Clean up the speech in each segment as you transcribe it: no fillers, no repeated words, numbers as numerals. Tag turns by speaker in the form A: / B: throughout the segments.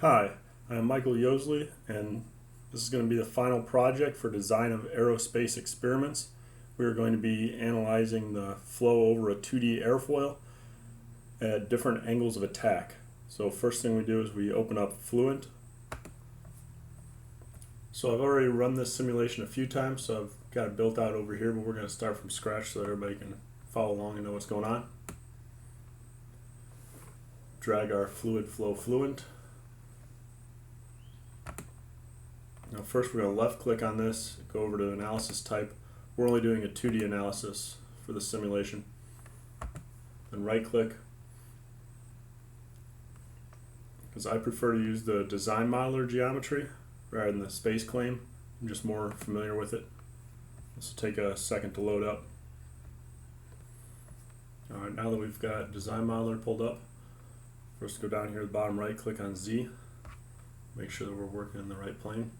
A: Hi, I'm Michael Yosley, and this is going to be the final project for design of Aerospace Experiments. We are going to be analyzing the flow over a 2D airfoil at different angles of attack. So first thing we do is we open up Fluent. So I've already run this simulation a few times, so I've got it built out over here, but we're going to start from scratch so that everybody can follow along and know what's going on. Drag our fluid flow Fluent. Now first we're going to left click on this, go over to analysis type. We're only doing a 2D analysis for the simulation. Then right click, because I prefer to use the design modeler geometry rather than the space claim. I'm just more familiar with it. This will take a second to load up. Alright, now that we've got design modeler pulled up, first go down here at the bottom right, click on Z. Make sure that we're working in the right plane.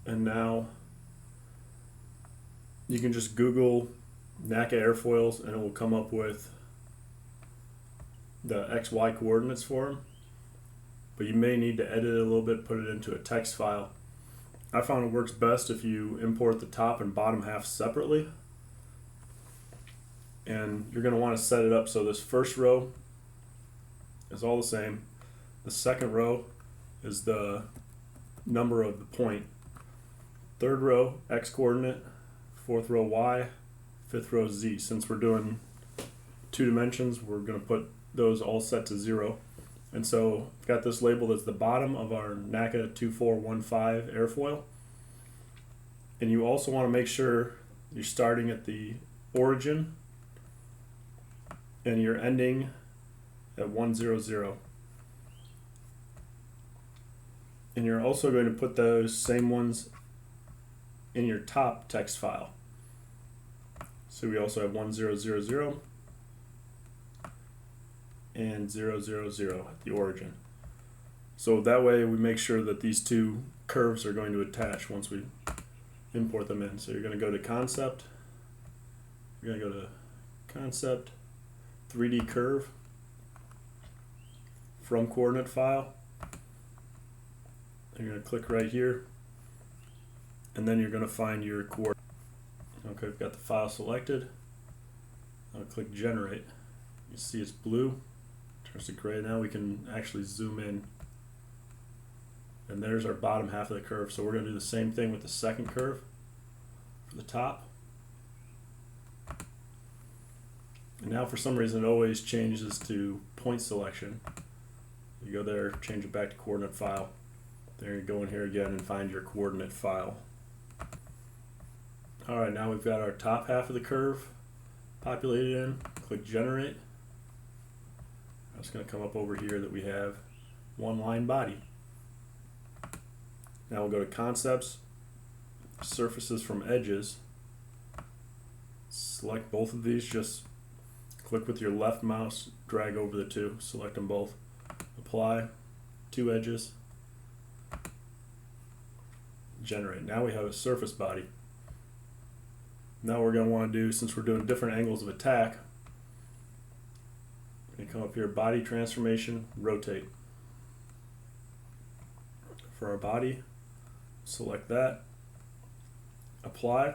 A: And now you can just Google NACA airfoils and it will come up with the XY coordinates for them. But you may need to edit it a little bit, put it into a text file. I found it works best if you import the top and bottom half separately. And you're going to want to set it up so this first row is all the same. The second row is the number of the point. Third row, X coordinate. Fourth row, Y. Fifth row, Z. Since we're doing 2 dimensions, we're going to put those all set to 0. And so I've got this labeled as the bottom of our NACA 2415 airfoil. And you also want to make sure you're starting at the origin and you're ending at 100. And you're also going to put those same ones in your top text file. So we also have 1000 and 000 at the origin. So that way we make sure that these two curves are going to attach once we import them in. So you're going to go to concept, you're going to go to concept, 3D curve, from coordinate file. You're going to click right here, and then you're going to find your coordinate. Okay, we've got the file selected. I'll click generate. You see it's blue, turns to gray. Now we can actually zoom in, and there's our bottom half of the curve. So we're going to do the same thing with the second curve for the top. And now for some reason it always changes to point selection. You go there, change it back to coordinate file. There you go in here again and find your coordinate file. Alright, now we've got our top half of the curve populated in. Click generate. It's going to come up over here that we have one line body. Now we'll go to concepts, surfaces from edges. Select both of these, just click with your left mouse, drag over the two, select them both. Apply, 2 edges, generate. Now we have a surface body. Now we're going to want to do, since we're doing different angles of attack, we come up here, body transformation, rotate. For our body, select that, apply,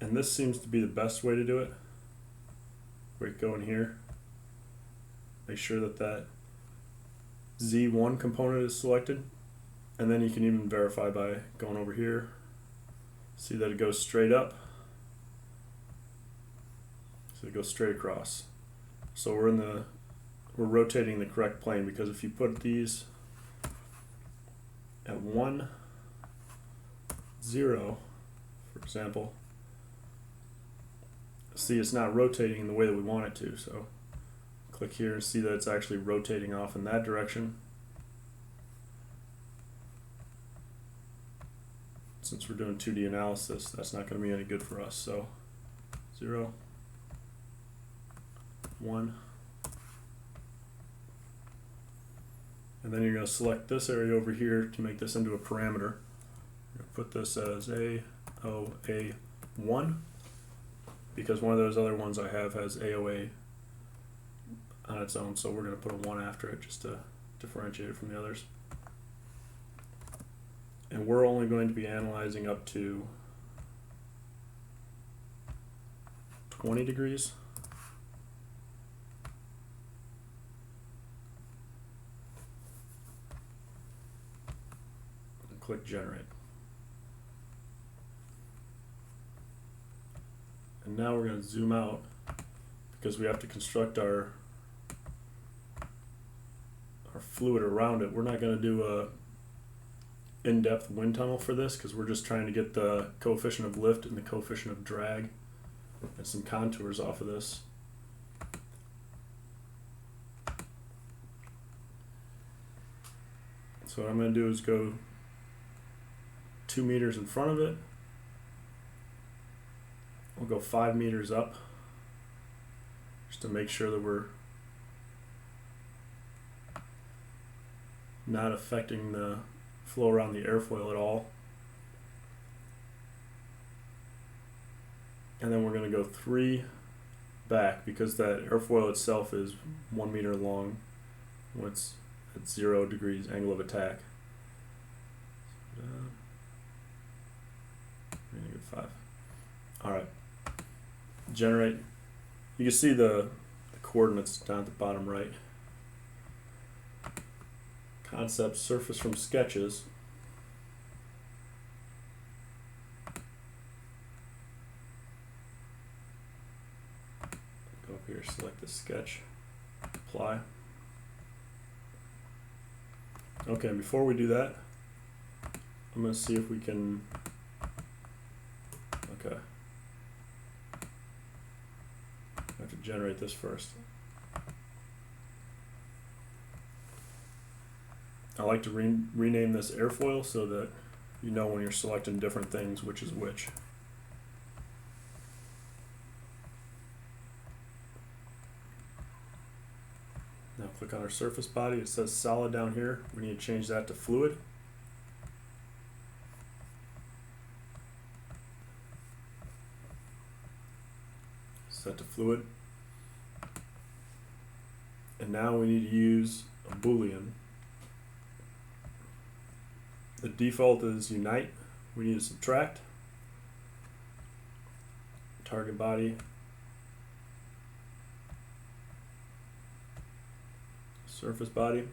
A: and this seems to be the best way to do it. We go in here, make sure that that Z1 component is selected, and then you can even verify by going over here. See that it goes straight up, so it goes straight across. So we're rotating the correct plane, because if you put these at 1, 0, for example, see it's not rotating in the way that we want it to. So click here and see that it's actually rotating off in that direction. Since we're doing 2D analysis, that's not going to be any good for us. So 0, 1, and then you're going to select this area over here to make this into a parameter. You're going to put this as AoA1. because one of those other ones I have has AoA on its own, so we're going to put a 1 after it just to differentiate it from the others. And we're only going to be analyzing up to 20 degrees. And click generate. And now we're going to zoom out because we have to construct our fluid around it. We're not going to do a in-depth wind tunnel for this because we're just trying to get the coefficient of lift and the coefficient of drag and some contours off of this. So what I'm going to do is go 2 meters in front of it. We'll go 5 meters up just to make sure that we're not affecting the flow around the airfoil at all. And then we're going to go 3 back because that airfoil itself is 1 meter long when it's at 0 degrees angle of attack. -5. Alright. Generate. You can see the coordinates down at the bottom right. Concept surface from sketches. Go up here, select the sketch, apply. Okay, before we do that, I'm going to see if we can. Okay. I have to generate this first. I like to rename this airfoil so that you know when you're selecting different things which is which. Now click on our surface body. It says solid down here. We need to change that to fluid. Set to fluid. And now we need to use a Boolean. The default is unite. We need to subtract. Target body. Surface body.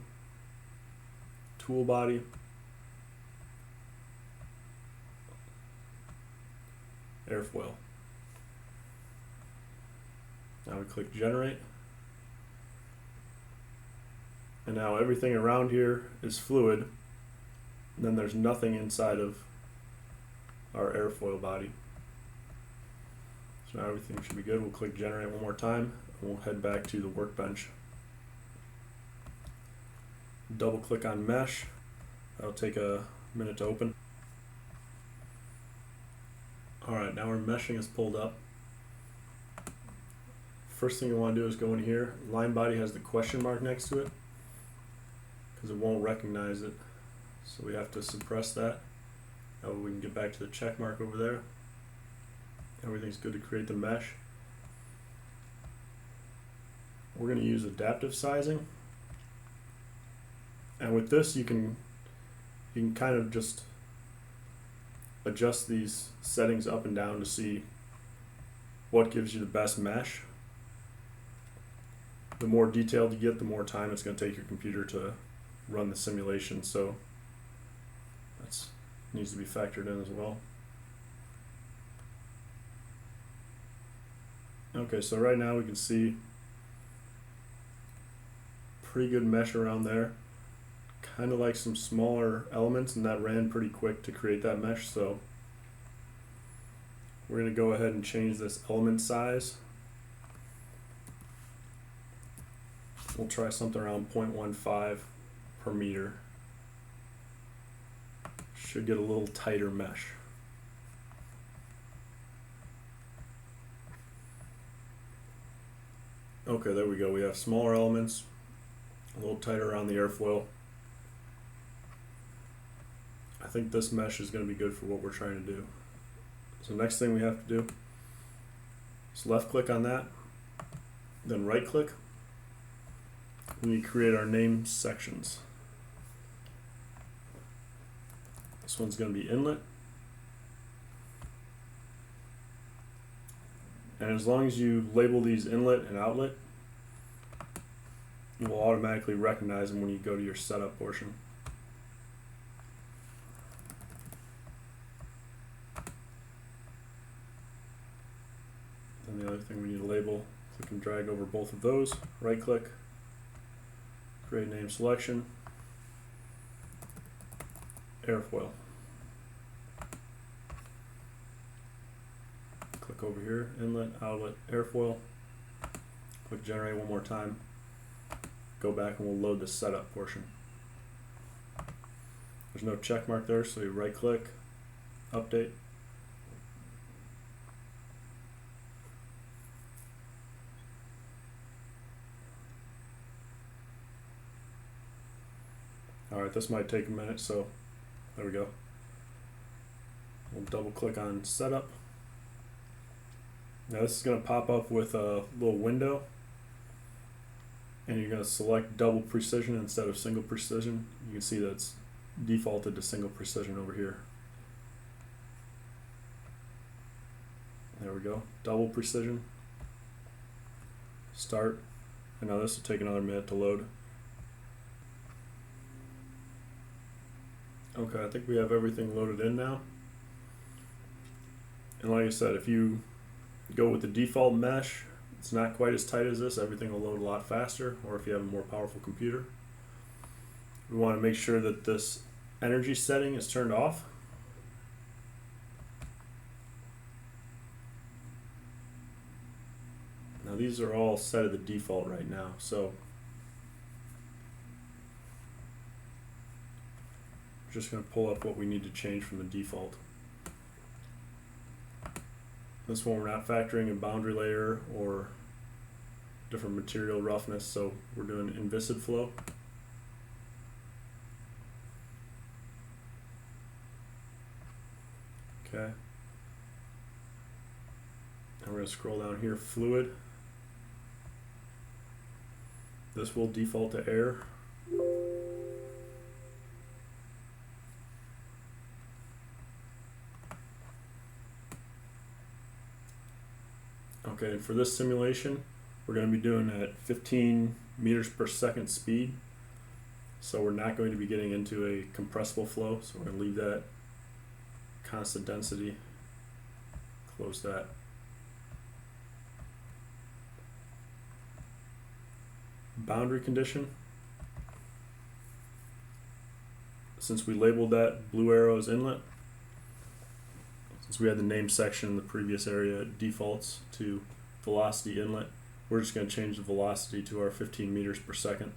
A: Tool body. Airfoil. Now we click generate. And now everything around here is fluid. And then there's nothing inside of our airfoil body. So now everything should be good. We'll click generate one more time and we'll head back to the workbench. Double click on mesh. That'll take a minute to open. Alright, now our meshing is pulled up. First thing you want to do is go in here. Line body has the question mark next to it because it won't recognize it. So we have to suppress that. That way we can get back to the check mark over there. Everything's good to create the mesh. We're going to use adaptive sizing. And with this you can kind of just adjust these settings up and down to see what gives you the best mesh. The more detailed you get, the more time it's going to take your computer to run the simulation. So that needs to be factored in as well. Okay, so right now we can see pretty good mesh around there. Kind of like some smaller elements, and that ran pretty quick to create that mesh. So we're going to go ahead and change this element size. We'll try something around 0.15 per meter. Should get a little tighter mesh. Okay, there we go. We have smaller elements, a little tighter around the airfoil. I think this mesh is going to be good for what we're trying to do. So next thing we have to do So left click on that, then right click. We create our name sections. This one's going to be inlet. And as long as you label these inlet and outlet, you will automatically recognize them when you go to your setup portion. Then the other thing we need to label, click and drag over both of those, right click, create name selection, airfoil. Click over here, inlet, outlet, airfoil. Click generate one more time. Go back and we'll load the setup portion. There's no check mark there, so you right click, update. Alright, this might take a minute, so there we go. We'll double click on setup. Now this is going to pop up with a little window, and you're going to select double precision instead of single precision. You can see that it's defaulted to single precision over here. There we go, double precision. Start, and now this will take another minute to load. Okay, I think we have everything loaded in now. And like I said, if you go with the default mesh, it's not quite as tight as this, everything will load a lot faster, or if you have a more powerful computer. We want to make sure that this energy setting is turned off. Now these are all set at the default right now, so I'm just going to pull up what we need to change from the default. This one we're not factoring in boundary layer or different material roughness, so we're doing inviscid flow. Okay. And we're going to scroll down here, fluid. This will default to air. Okay, and for this simulation, we're going to be doing at 15 meters per second speed. So we're not going to be getting into a compressible flow, so we're going to leave that constant density. Close that. Boundary condition. Since we labeled that blue arrow as inlet, since we had the name section in the previous area, it defaults to velocity inlet. We're just going to change the velocity to our 15 meters per second.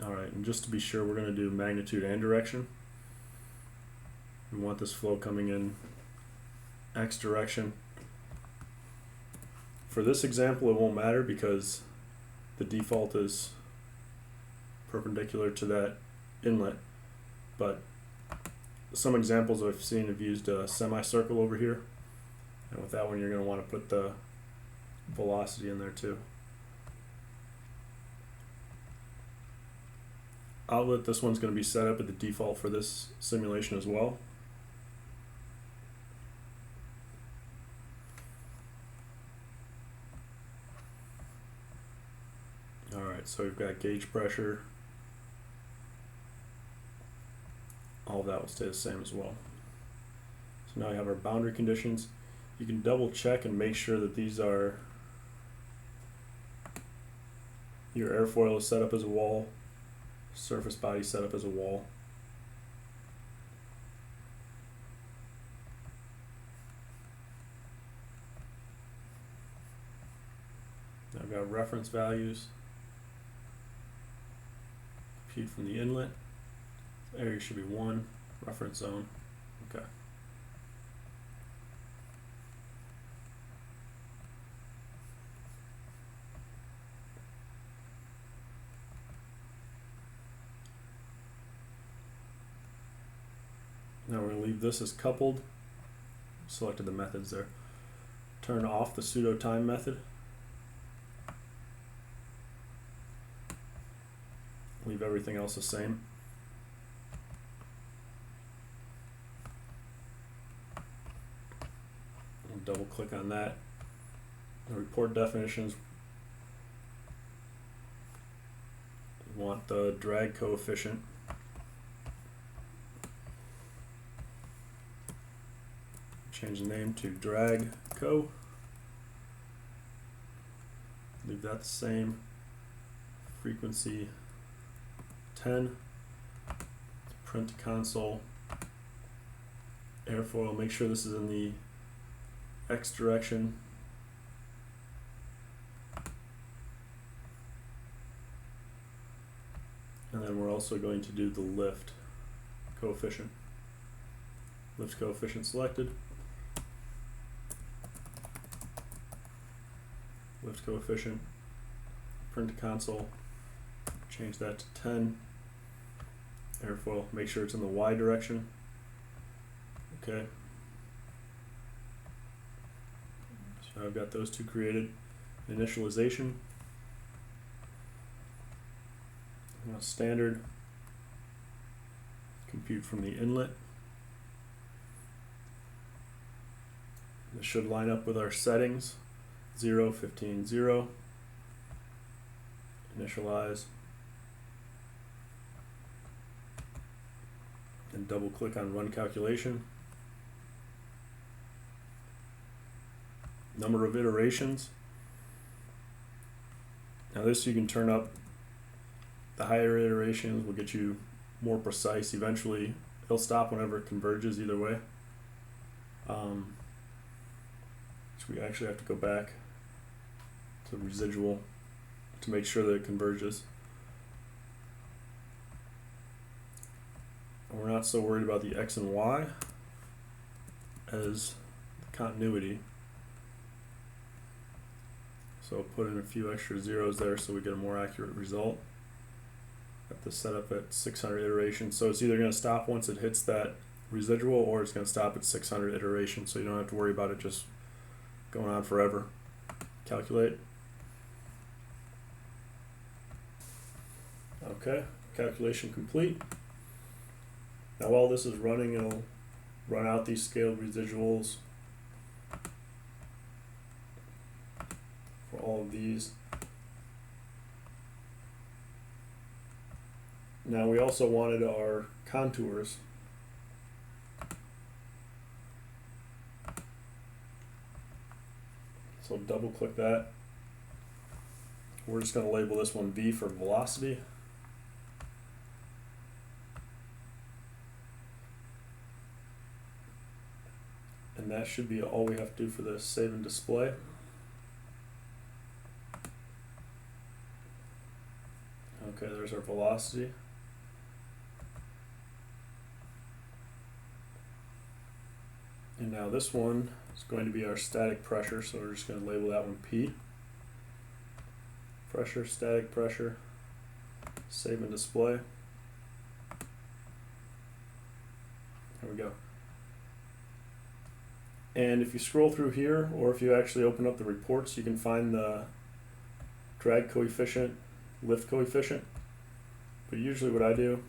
A: Alright, and just to be sure, we're going to do magnitude and direction. We want this flow coming in X direction. For this example, it won't matter because the default is perpendicular to that inlet, but some examples I've seen have used a semicircle over here, and with that one you're going to want to put the velocity in there too. Outlet, this one's going to be set up at the default for this simulation as well. Alright, so we've got gauge pressure. All of that will stay the same as well. So now we have our boundary conditions. You can double check and make sure that these are, your airfoil is set up as a wall, surface body set up as a wall. Now I've got reference values. Compute from the inlet. Area should be 1, reference zone. Okay. Now we're going to leave this as coupled. Selected the methods there. Turn off the pseudo time method. Leave everything else the same. And double click on that. The report definitions, we want the drag coefficient. Change the name to drag co. Leave that the same. Frequency 10. Print to console. Airfoil, make sure this is in the X direction. And then we're also going to do the lift coefficient. Lift coefficient selected. Lift coefficient, print to console, change that to 10. Airfoil, make sure it's in the Y direction. Okay. So I've got those two created. Initialization. Now standard. Compute from the inlet. This should line up with our settings. 0, 15, 0. Initialize. And double click on run calculation. Number of iterations. Now this you can turn up. The higher iterations will get you more precise. Eventually it'll stop whenever it converges either way. So we actually have to go back to residual to make sure that it converges. And we're not so worried about the X and Y as the continuity. So put in a few extra zeros there so we get a more accurate result. Got this set up at 600 iterations. So it's either going to stop once it hits that residual or it's going to stop at 600 iterations. So you don't have to worry about it just going on forever. Calculate. Okay, calculation complete. Now while this is running, it'll run out these scaled residuals for all of these. Now we also wanted our contours. So double click that. We're just going to label this one V for velocity. And that should be all we have to do for this. Save and display. Okay, there's our velocity. And now this one is going to be our static pressure, so we're just going to label that one P. Pressure, static pressure. Save and display. There we go. And if you scroll through here, or if you actually open up the reports, you can find the drag coefficient, lift coefficient. But usually what I do,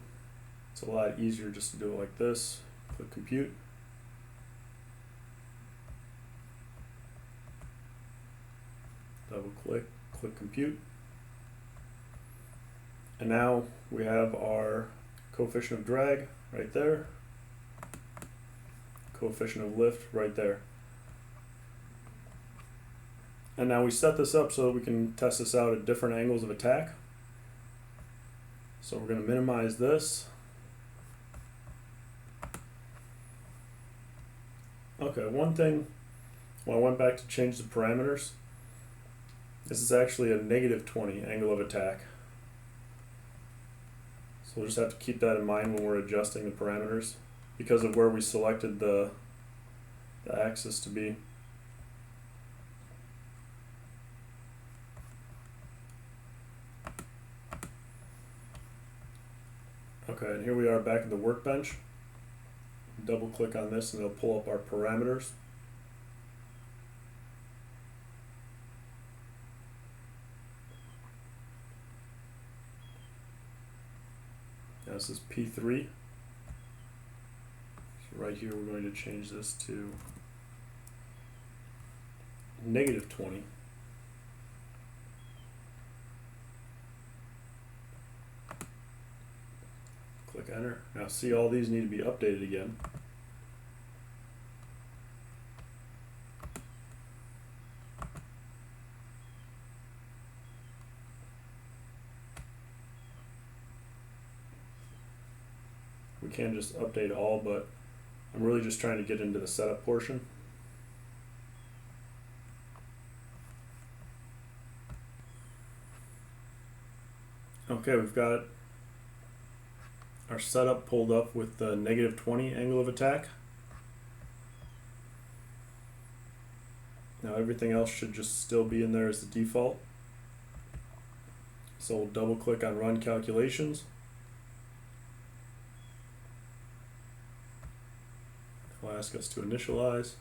A: it's a lot easier just to do it like this. Click compute. Double click, click compute. And now we have our coefficient of drag right there. Coefficient of lift right there. And now we set this up so that we can test this out at different angles of attack. So we're going to minimize this. Okay, one thing, when I went back to change the parameters, this is actually a -20 angle of attack. So we'll just have to keep that in mind when we're adjusting the parameters, because of where we selected the axis to be. Okay, and here we are back at the workbench. double click on this and it'll pull up our parameters. Now this is P3. So right here we're going to change this to -20. Click enter. Now see, all these need to be updated again. We can just update all, but I'm really just trying to get into the setup portion. Okay, we've got our setup pulled up with the -20 angle of attack. Now everything else should just still be in there as the default. So we'll double click on run calculations. It'll ask us to initialize.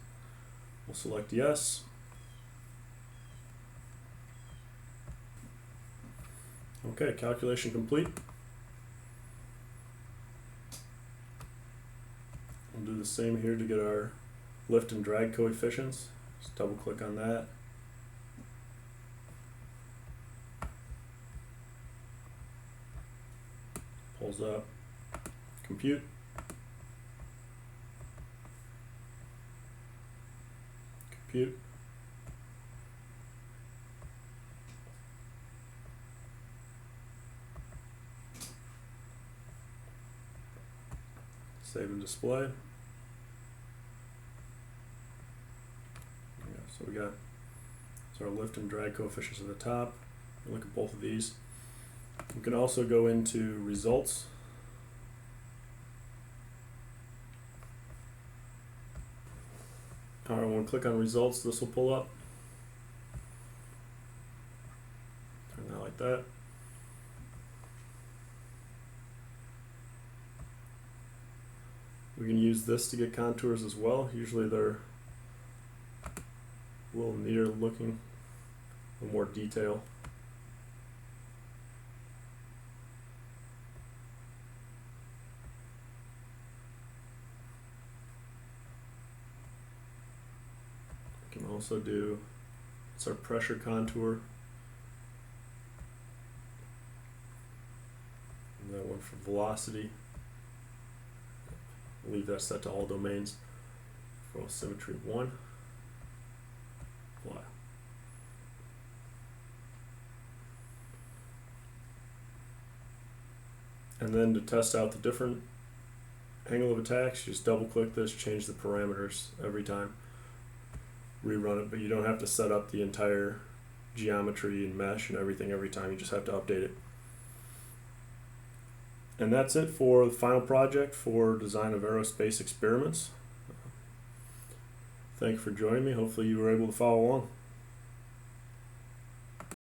A: We'll select yes. Okay, calculation complete. We'll do the same here to get our lift and drag coefficients. Just double click on that. Pulls up, compute. Compute. Save and display. So we got our lift and drag coefficients at the top. Look at both of these. We can also go into results. Alright, when we click on results, this will pull up. Turn that like that. We can use this to get contours as well. Usually they're a little neater looking, a little more detail. We can also do, it's our pressure contour. And that one for velocity. Leave that set to all domains. For symmetry 1. Apply. And then to test out the different angle of attacks, you just double click this, change the parameters every time. Rerun it, but you don't have to set up the entire geometry and mesh and everything every time, you just have to update it. And that's it for the final project for design of Aerospace Experiments. Thank you for joining me. Hopefully you were able to follow along.